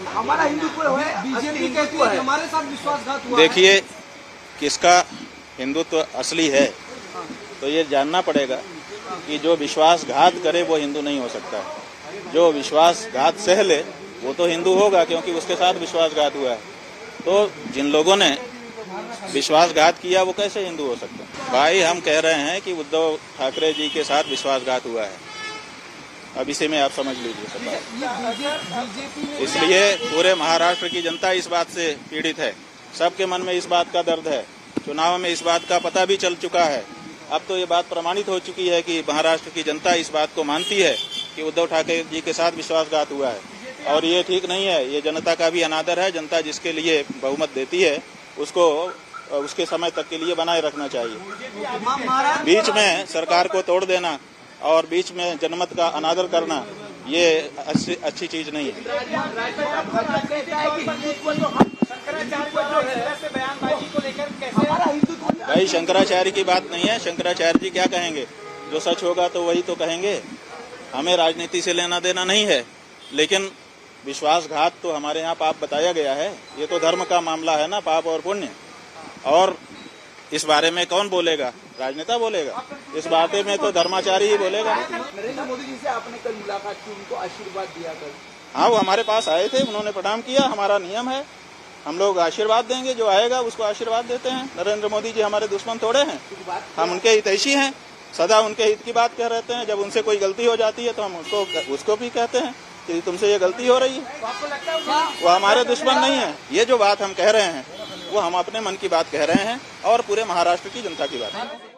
हमारा हिंदुत्व है, बीजेपी कहती है हमारे साथ विश्वासघात हुआ। देखिए, किसका हिंदुत्व असली है तो ये जानना पड़ेगा कि जो विश्वासघात करे वो हिंदू नहीं हो सकता। जो विश्वासघात सह ले वो तो हिंदू होगा, क्योंकि उसके साथ विश्वासघात हुआ है। तो जिन लोगों ने विश्वासघात किया वो कैसे हिंदू हो सकते हैं? भाई, हम कह रहे हैं कि उद्धव ठाकरे जी के साथ विश्वासघात हुआ है। अब इसे में आप समझ लीजिए सब बात। इसलिए पूरे महाराष्ट्र की जनता इस बात से पीड़ित है। सबके मन में इस बात का दर्द है। चुनाव में इस बात का पता भी चल चुका है। अब तो ये बात प्रमाणित हो चुकी है कि महाराष्ट्र की जनता इस बात को मानती है कि उद्धव ठाकरे जी के साथ विश्वासघात हुआ है और ये ठीक नहीं है। ये जनता का भी अनादर है। जनता जिसके लिए बहुमत देती है उसको उसके समय तक के लिए बनाए रखना चाहिए। बीच में सरकार को तोड़ देना और बीच में जनमत का अनादर करना ये अच्छी चीज नहीं है। भाई, शंकराचार्य की बात नहीं है। शंकराचार्य जी क्या कहेंगे? जो सच होगा तो वही तो कहेंगे। हमें राजनीति से लेना देना नहीं है, लेकिन विश्वासघात तो हमारे यहाँ पाप बताया गया है। ये तो धर्म का मामला है ना, पाप और पुण्य। और इस बारे में कौन बोलेगा? राजनेता बोलेगा। इस बारे में तो धर्माचारी ही बोलेगा। नरेंद्र मोदी जी से आपने कल मुलाकात की, उनको आशीर्वाद दिया कल? हाँ, वो हमारे पास आए थे, उन्होंने प्रणाम किया। हमारा नियम है, हम लोग आशीर्वाद देंगे। जो आएगा उसको आशीर्वाद देते हैं। नरेंद्र मोदी जी हमारे दुश्मन थोड़े हैं, हम उनके हितैषी हैं। सदा उनके हित की बात कह रहते हैं। जब उनसे कोई गलती हो जाती है तो हम उसको भी कहते हैं कि तुमसे ये गलती हो रही है। वो हमारे दुश्मन नहीं है। ये जो बात हम कह रहे हैं वो हम अपने मन की बात कह रहे हैं और पूरे महाराष्ट्र की जनता की बात है।